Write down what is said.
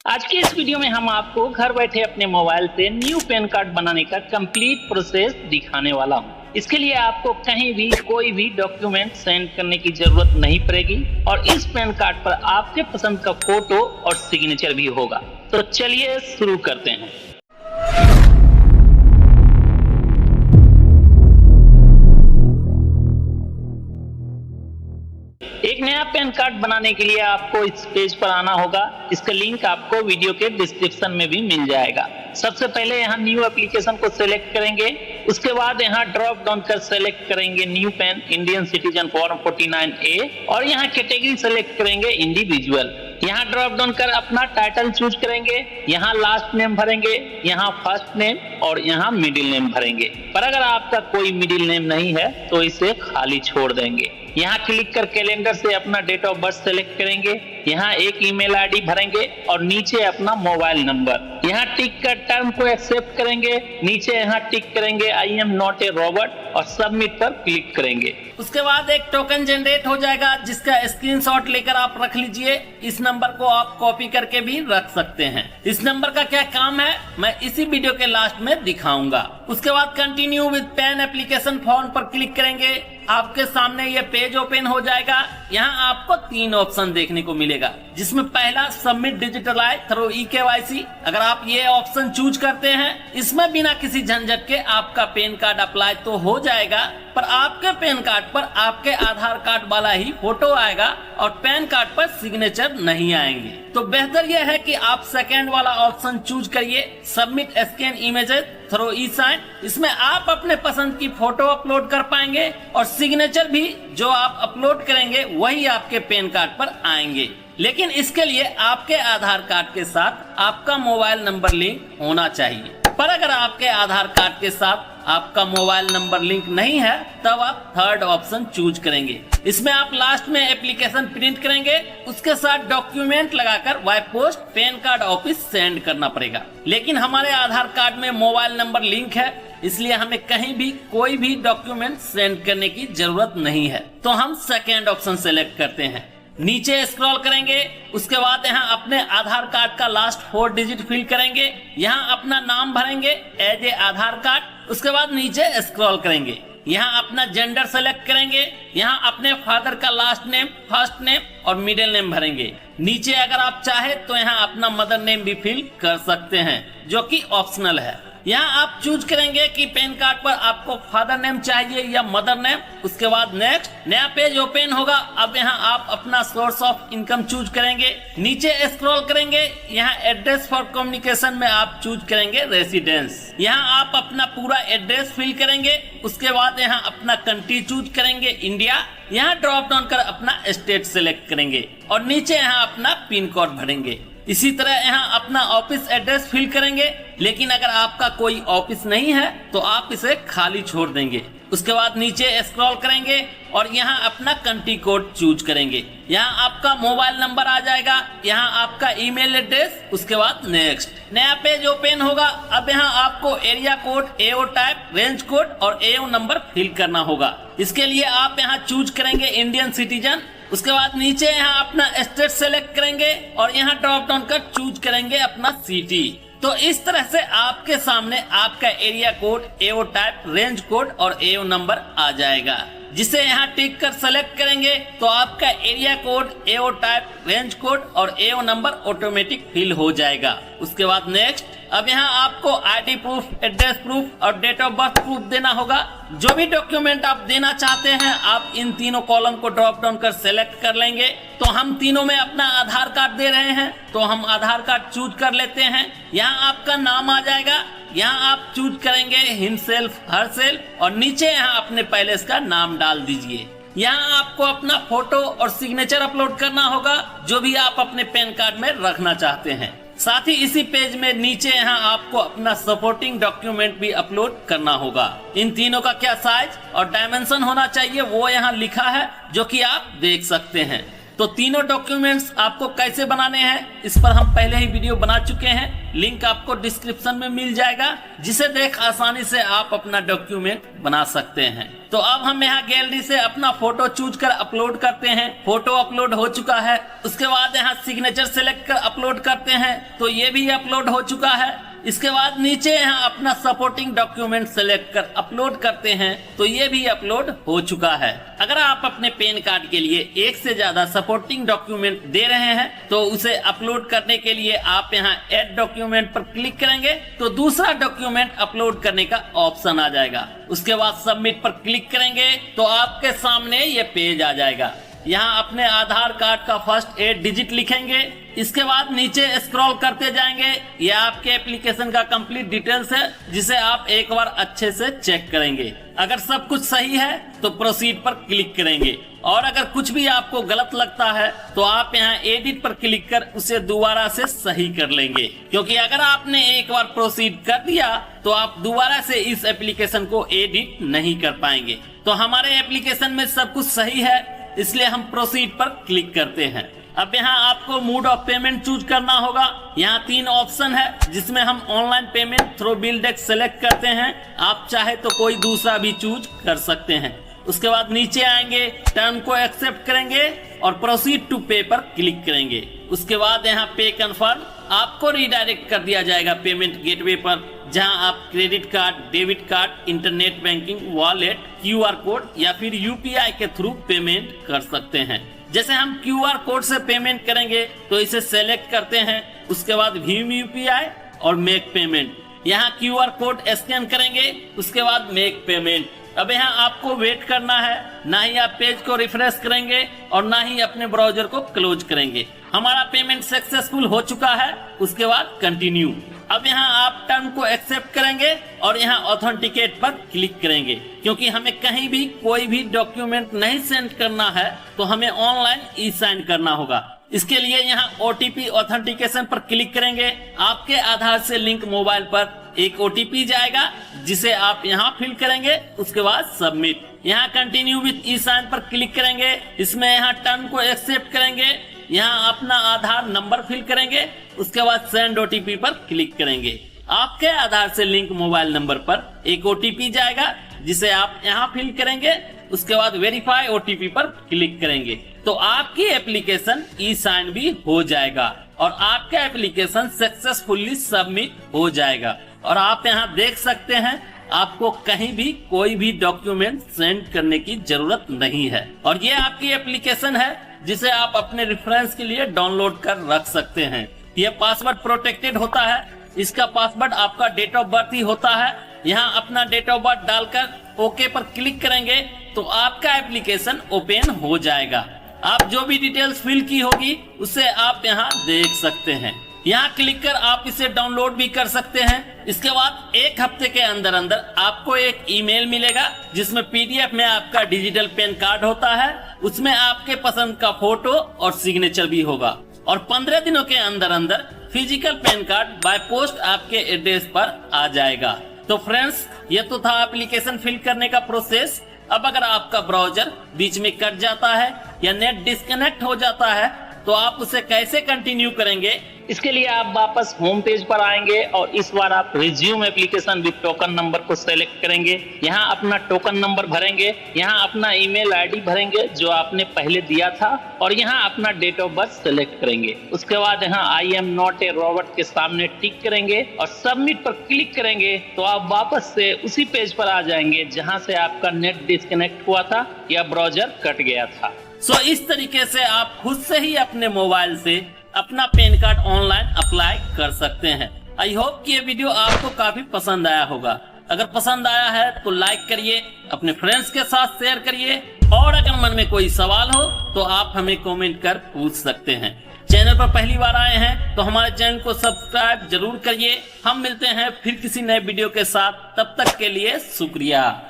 आज के इस वीडियो में हम आपको घर बैठे अपने मोबाइल से न्यू पैन कार्ड बनाने का कंप्लीट प्रोसेस दिखाने वाला हूं। इसके लिए आपको कहीं भी कोई भी डॉक्यूमेंट सेंड करने की जरूरत नहीं पड़ेगी और इस पैन कार्ड पर आपके पसंद का फोटो और सिग्नेचर भी होगा। तो चलिए शुरू करते हैं। एक नया पैन कार्ड बनाने के लिए आपको इस पेज पर आना होगा। इसका लिंक आपको वीडियो के डिस्क्रिप्शन में भी मिल जाएगा। सबसे पहले यहाँ न्यू एप्लीकेशन को सिलेक्ट करेंगे। उसके बाद यहाँ ड्रॉप डाउन कर सिलेक्ट करेंगे new pan Indian citizen form 49A और यहाँ कैटेगरी सिलेक्ट करेंगे इंडिविजुअल। यहाँ ड्रॉप डाउन कर अपना टाइटल चूज करेंगे। यहाँ लास्ट नेम भरेंगे, यहाँ फर्स्ट नेम और यहाँ मिडिल नेम भरेंगे। पर अगर आपका कोई मिडिल नेम नहीं है तो इसे खाली छोड़ देंगे। यहाँ क्लिक कर कैलेंडर से अपना डेट ऑफ बर्थ सेलेक्ट करेंगे। यहाँ एक ईमेल आईडी भरेंगे और नीचे अपना मोबाइल नंबर। यहाँ टिक कर टर्म को एक्सेप्ट करेंगे। नीचे यहाँ टिक करेंगे I am not a robot और सबमिट पर क्लिक करेंगे। उसके बाद एक टोकन जनरेट हो जाएगा जिसका स्क्रीनशॉट लेकर आप रख लीजिए। इस नंबर को आप कॉपी करके भी रख सकते हैं। इस नंबर का क्या काम है मैं इसी वीडियो के लास्ट में दिखाऊंगा। उसके बाद continue with pan application form पर क्लिक करेंगे। आपके सामने ये पेज ओपन हो जाएगा। यहाँ आपको 3 ऑप्शन देखने को मिलेगा, जिसमें पहला सबमिट डिजिटलाइज थ्रू eKYC। अगर आप ये ऑप्शन चूज करते हैं, इसमें बिना किसी झंझट के आपका पैन कार्ड अप्लाई तो हो जाएगा, पर आपके पैन कार्ड पर आपके आधार कार्ड वाला ही फोटो आएगा और पैन कार्ड पर सिग्नेचर नहीं आएंगे। तो बेहतर यह है कि आप सेकेंड वाला ऑप्शन चूज करिए, submit scan images through e-sign. इसमें आप अपने पसंद की फोटो अपलोड कर पाएंगे और सिग्नेचर भी जो आप अपलोड करेंगे वही आपके पैन कार्ड पर आएंगे। लेकिन इसके लिए आपके आधार कार्ड के साथ आपका मोबाइल नंबर लिंक होना चाहिए। पर अगर आपके आधार कार्ड के साथ आपका मोबाइल नंबर लिंक नहीं है, तब आप थर्ड ऑप्शन चूज करेंगे। इसमें आप लास्ट में एप्लीकेशन प्रिंट करेंगे, उसके साथ डॉक्यूमेंट लगाकर by post pan card office send करना पड़ेगा। लेकिन हमारे आधार कार्ड में मोबाइल नंबर लिंक है, इसलिए हमें कहीं भी कोई भी डॉक्यूमेंट सेंड करने की जरूरत नहीं है। तो हम सेकेंड ऑप्शन सेलेक्ट करते हैं। नीचे स्क्रॉल करेंगे। उसके बाद यहाँ अपने आधार कार्ड का लास्ट 4 डिजिट फिल करेंगे। यहाँ अपना नाम भरेंगे एज ए आधार कार्ड। उसके बाद नीचे स्क्रॉल करेंगे। यहाँ अपना जेंडर सेलेक्ट करेंगे। यहाँ अपने फादर का लास्ट नेम, फर्स्ट नेम और मिडिल नेम भरेंगे। नीचे अगर आप चाहे तो यहाँ अपना मदर नेम भी फिल कर सकते हैं, जो कि ऑप्शनल है। यहाँ आप चूज करेंगे कि पैन कार्ड पर आपको फादर नेम चाहिए या मदर नेम। उसके बाद नेक्स्ट, नया पेज ओपन होगा। अब यहाँ आप अपना सोर्स ऑफ इनकम चूज करेंगे। नीचे स्क्रॉल करेंगे। यहाँ एड्रेस फॉर कम्युनिकेशन में आप चूज करेंगे रेसिडेंस। यहाँ आप अपना पूरा एड्रेस फिल करेंगे। उसके बाद यहाँ अपना कंट्री चूज करेंगे इंडिया। यहाँ ड्रॉप डाउन कर अपना स्टेट सेलेक्ट करेंगे और नीचे यहाँ अपना पिन कोड भरेंगे। इसी तरह यहाँ अपना ऑफिस एड्रेस फिल करेंगे। लेकिन अगर आपका कोई ऑफिस नहीं है तो आप इसे खाली छोड़ देंगे। उसके बाद नीचे स्क्रॉल करेंगे और यहाँ अपना कंट्री कोड चूज करेंगे। यहाँ आपका मोबाइल नंबर आ जाएगा, यहाँ आपका ईमेल एड्रेस। उसके बाद नेक्स्ट, नया पेज ओपन होगा। अब यहाँ आपको area code, AO type, range code और AO नंबर फिल करना होगा। इसके लिए आप यहाँ चूज करेंगे इंडियन सिटीजन। उसके बाद नीचे यहाँ अपना स्टेट सेलेक्ट करेंगे और यहाँ ड्रॉप डाउन कर चूज करेंगे अपना सिटी। तो इस तरह से आपके सामने आपका area code, AO type, range code और AO नंबर आ जाएगा, जिसे यहाँ टिक कर सेलेक्ट करेंगे तो आपका area code, AO type, range code और AO नंबर ऑटोमेटिक फिल हो जाएगा। उसके बाद नेक्स्ट, अब यहाँ आपको ID प्रूफ, एड्रेस प्रूफ और डेट ऑफ बर्थ प्रूफ देना होगा। जो भी डॉक्यूमेंट आप देना चाहते हैं आप इन तीनों कॉलम को ड्रॉप डाउन कर सेलेक्ट कर लेंगे। तो हम तीनों में अपना आधार कार्ड दे रहे हैं तो हम आधार कार्ड चूज कर लेते हैं। यहाँ आपका नाम आ जाएगा। यहाँ आप चूज करेंगे हिमसेल्फ, हरसेल्फ और नीचे यहाँ अपने पैलेस का नाम डाल दीजिए। यहाँ आपको अपना फोटो और सिग्नेचर अपलोड करना होगा, जो भी आप अपने पैन कार्ड में रखना चाहते हैं। साथ ही इसी पेज में नीचे यहाँ आपको अपना सपोर्टिंग डॉक्यूमेंट भी अपलोड करना होगा। इन तीनों का क्या साइज और डायमेंशन होना चाहिए वो यहाँ लिखा है, जो कि आप देख सकते हैं। तो तीनों डॉक्यूमेंट्स आपको कैसे बनाने हैं इस पर हम पहले ही वीडियो बना चुके हैं, लिंक आपको डिस्क्रिप्शन में मिल जाएगा, जिसे देख आसानी से आप अपना डॉक्यूमेंट बना सकते हैं। तो अब हम यहाँ गैलरी से अपना फोटो चूज कर अपलोड करते हैं। फोटो अपलोड हो चुका है। उसके बाद यहाँ सिग्नेचर सेलेक्ट कर अपलोड करते हैं, तो ये भी अपलोड हो चुका है। इसके बाद नीचे यहाँ अपना सपोर्टिंग डॉक्यूमेंट सेलेक्ट कर अपलोड करते हैं, तो ये भी अपलोड हो चुका है। अगर आप अपने पैन कार्ड के लिए एक से ज्यादा सपोर्टिंग डॉक्यूमेंट दे रहे हैं तो उसे अपलोड करने के लिए आप यहाँ ऐड डॉक्यूमेंट पर क्लिक करेंगे तो दूसरा डॉक्यूमेंट अपलोड करने का ऑप्शन आ जाएगा। उसके बाद सबमिट पर क्लिक करेंगे तो आपके सामने ये पेज आ जाएगा। यहाँ अपने आधार कार्ड का फर्स्ट 8 डिजिट लिखेंगे। इसके बाद नीचे स्क्रॉल करते जाएंगे। ये आपके एप्लीकेशन का कंप्लीट डिटेल्स है, जिसे आप एक बार अच्छे से चेक करेंगे। अगर सब कुछ सही है तो प्रोसीड पर क्लिक करेंगे, और अगर कुछ भी आपको गलत लगता है तो आप यहाँ एडिट पर क्लिक कर उसे दोबारा से सही कर लेंगे, क्योंकि अगर आपने एक बार प्रोसीड कर दिया तो आप दोबारा से इस एप्लीकेशन को एडिट नहीं कर पाएंगे। तो हमारे एप्लीकेशन में सब कुछ सही है, इसलिए हम प्रोसीड पर क्लिक करते हैं। अब यहाँ आपको मोड ऑफ पेमेंट चूज करना होगा। यहाँ 3 ऑप्शन है, जिसमें हम ऑनलाइन पेमेंट थ्रू बिलडेक्स सेलेक्ट करते हैं। आप चाहे तो कोई दूसरा भी चूज कर सकते हैं। उसके बाद नीचे आएंगे, टर्म को एक्सेप्ट करेंगे और प्रोसीड टू पे पर क्लिक करेंगे। उसके बाद यहाँ पे कन्फर्म, आपको रिडायरेक्ट कर दिया जाएगा पेमेंट गेटवे पर, जहां आप credit card, debit card, internet banking, wallet, QR code या फिर UPI के थ्रू पेमेंट कर सकते हैं। जैसे हम QR कोड से पेमेंट करेंगे तो इसे सेलेक्ट करते हैं। उसके बाद भीम UPI और मेक पेमेंट, यहाँ QR कोड स्कैन करेंगे, उसके बाद मेक पेमेंट। अब यहाँ आपको वेट करना है, ना ही आप पेज को रिफ्रेश करेंगे और ना ही अपने ब्राउजर को क्लोज करेंगे। हमारा पेमेंट सक्सेसफुल हो चुका है। उसके बाद कंटिन्यू। अब यहाँ आप टर्म को एक्सेप्ट करेंगे और यहाँ ऑथेंटिकेट पर क्लिक करेंगे, क्योंकि हमें कहीं भी कोई भी डॉक्यूमेंट नहीं सेंड करना है तो हमें ऑनलाइन ई साइन करना होगा। इसके लिए यहाँ OTP ऑथेंटिकेशन पर क्लिक करेंगे। आपके आधार से लिंक मोबाइल पर एक OTP जाएगा, जिसे आप यहाँ फिल करेंगे। उसके बाद सबमिट। यहाँ कंटिन्यू विथ ई साइन पर क्लिक करेंगे। इसमें यहाँ टर्म को एक्सेप्ट करेंगे, यहाँ अपना आधार नंबर फिल करेंगे। उसके बाद सेंड OTP पर क्लिक करेंगे। आपके आधार से लिंक मोबाइल नंबर पर एक OTP जाएगा, जिसे आप यहाँ फिल करेंगे। उसके बाद वेरीफाई OTP पर क्लिक करेंगे तो आपकी एप्लीकेशन ई साइन भी हो जाएगा और आपका एप्लीकेशन सक्सेसफुली सबमिट हो जाएगा। और आप यहाँ देख सकते हैं, आपको कहीं भी कोई भी डॉक्यूमेंट सेंड करने की जरूरत नहीं है। और ये आपकी एप्लीकेशन है, जिसे आप अपने रेफरेंस के लिए डाउनलोड कर रख सकते हैं। ये पासवर्ड प्रोटेक्टेड होता है। इसका पासवर्ड आपका डेट ऑफ बर्थ ही होता है। यहाँ अपना डेट ऑफ बर्थ डालकर ओके पर क्लिक करेंगे तो आपका एप्लीकेशन ओपन हो जाएगा। आप जो भी डिटेल्स फिल की होगी उसे आप यहाँ देख सकते हैं। यहाँ क्लिक कर आप इसे डाउनलोड भी कर सकते हैं। इसके बाद 1 हफ्ते के अंदर अंदर आपको एक ईमेल मिलेगा, जिसमें PDF में आपका डिजिटल पैन कार्ड होता है। उसमें आपके पसंद का फोटो और सिग्नेचर भी होगा। और 15 दिनों के अंदर अंदर physical pan card by post आपके एड्रेस पर आ जाएगा। तो फ्रेंड्स, ये तो था एप्लीकेशन फिल करने का प्रोसेस। अब अगर आपका ब्राउजर बीच में कट जाता है या नेट डिस्कनेक्ट हो जाता है तो आप उसे कैसे कंटिन्यू करेंगे, इसके लिए आप वापस होम पेज पर आएंगे और इस बार आप resume application with token number को सेलेक्ट करेंगे। यहाँ अपना टोकन नंबर भरेंगे, यहाँ अपना ईमेल आईडी भरेंगे जो आपने पहले दिया था, और यहाँ अपना डेट ऑफ बर्थ सेलेक्ट करेंगे। उसके बाद यहाँ I am not a robot के सामने टिक करेंगे और सबमिट पर क्लिक करेंगे तो आप वापस से उसी पेज पर आ जाएंगे जहाँ से आपका नेट डिस्कनेक्ट हुआ था या ब्राउजर कट गया था। सो इस तरीके से आप खुद से ही अपने मोबाइल से अपना पैन कार्ड ऑनलाइन अप्लाई कर सकते हैं। आई होप कि ये वीडियो आपको काफी पसंद आया होगा। अगर पसंद आया है तो लाइक करिए, अपने फ्रेंड्स के साथ शेयर करिए, और अगर मन में कोई सवाल हो तो आप हमें कमेंट कर पूछ सकते हैं। चैनल पर पहली बार आए हैं तो हमारे चैनल को सब्सक्राइब जरूर करिए। हम मिलते हैं फिर किसी नए वीडियो के साथ, तब तक के लिए शुक्रिया।